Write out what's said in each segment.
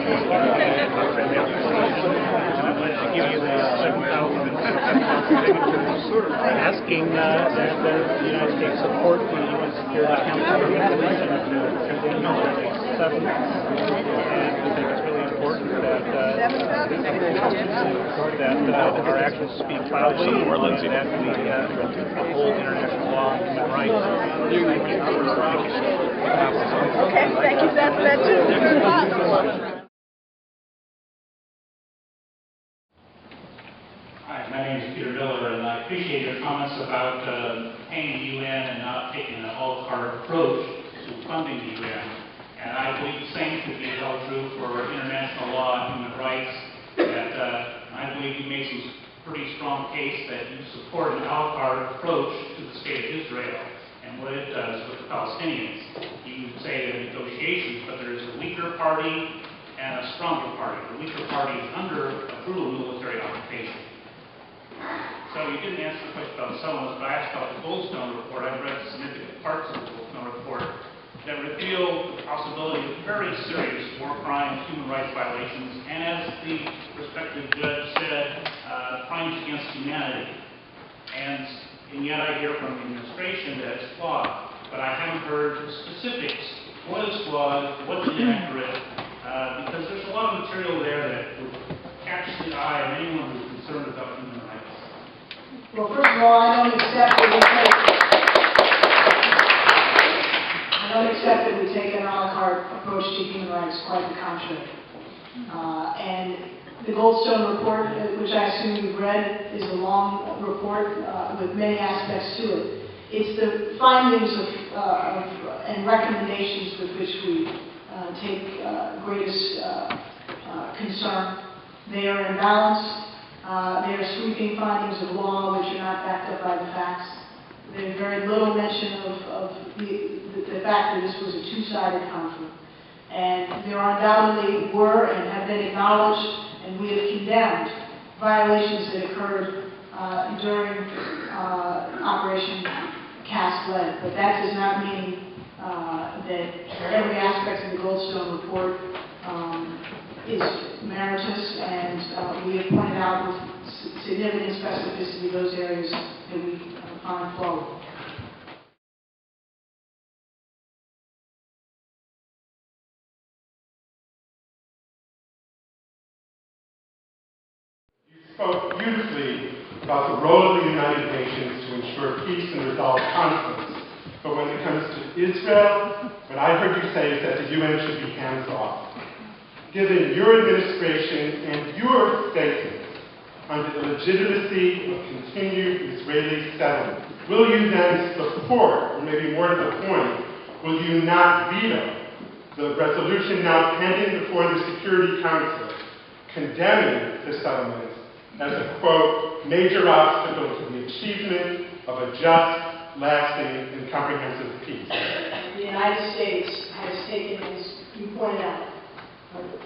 to give you the 7,000 signatures asking that the United States support the UN Security Council resolution to condemn the 7. And we think it's really important that our actions speak loudly and that we uphold international law and human rights. Thank you. Okay, thank you, Seth. That too. Hi, my name is Peter Miller, and I appreciate your comments about paying the UN and not taking an a la carte approach to funding the UN. And I believe the same should be held true for international law and human rights. That I believe you made some pretty strong case that you support an a la carte approach to the state of Israel and what it does with the Palestinians. You say the negotiations, but there's a weaker party and a stronger party. The weaker party is under a brutal military occupation. So you didn't answer the question about the settlements, but I asked about the Goldstone report. I've read significant parts of the Goldstone report that reveal the possibility of very serious war crimes, human rights violations, and as the respective judge said, crimes against humanity. And yet I hear from the administration that it's flawed, but I haven't heard specifics. What is flawed? What's inaccurate? Because there's a lot of material there that would catch the eye of anyone who's concerned about human rights. Well, first of all, I don't accept that we take an a la carte approach to human rights, quite the contrary. And the Goldstone report, which I assume you've read, is a long report with many aspects to it. It's the findings and recommendations with which we take greatest concern. They are imbalanced. They are sweeping findings of law which are not backed up by the facts. There's very little mention of the fact that this was a two-sided conflict. And there undoubtedly were and have been acknowledged, and we have condemned violations that occurred during Operation Cast Lead. But that does not mean that every aspect of the Goldstone report is meritorious, and we have pointed out with significant specificity those areas that we find flawed. You spoke beautifully about the role of the United Nations to ensure peace and resolve conflicts. But when it comes to Israel, what I heard you say is that the UN should be hands-off. Given your administration and your statements on the legitimacy of continued Israeli settlement, will you then support, or maybe more to the point, will you not veto the resolution now pending before the Security Council condemning the settlements as a, quote, major obstacle to the achievement of a just, lasting, and comprehensive peace? The United States has taken, as you pointed out,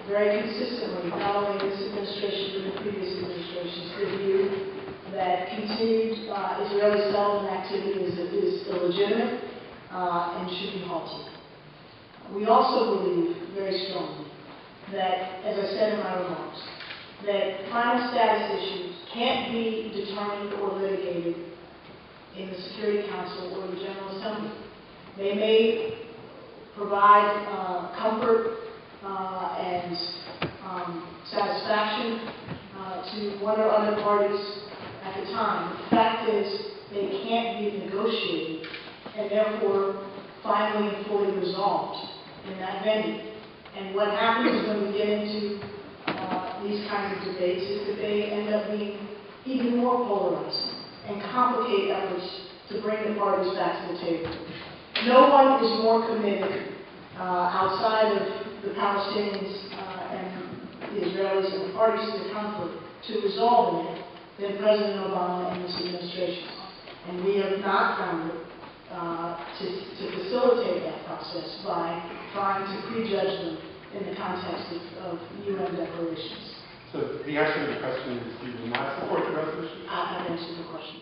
very consistently, not only this administration but the previous administrations, the view that continued Israeli settlement activity is illegitimate and should be halted. We also believe very strongly that, as I said in my remarks, that final status issues can't be determined or litigated in the Security Council or the General Assembly. They may provide comfort and satisfaction to one or other parties at the time. The fact is, they can't be negotiated and therefore finally and fully resolved in that venue. And what happens when we get into these kinds of debates is that they end up being even more polarizing and complicate efforts to bring the parties back to the table. No one is more committed outside of the Palestinians and the Israelis and the parties to the conflict to resolving it than President Obama and this administration. And we have not found it to facilitate that process by trying to prejudge them in the context of UN declarations. So the answer to the question is you will not support the resolution? I've answered the question.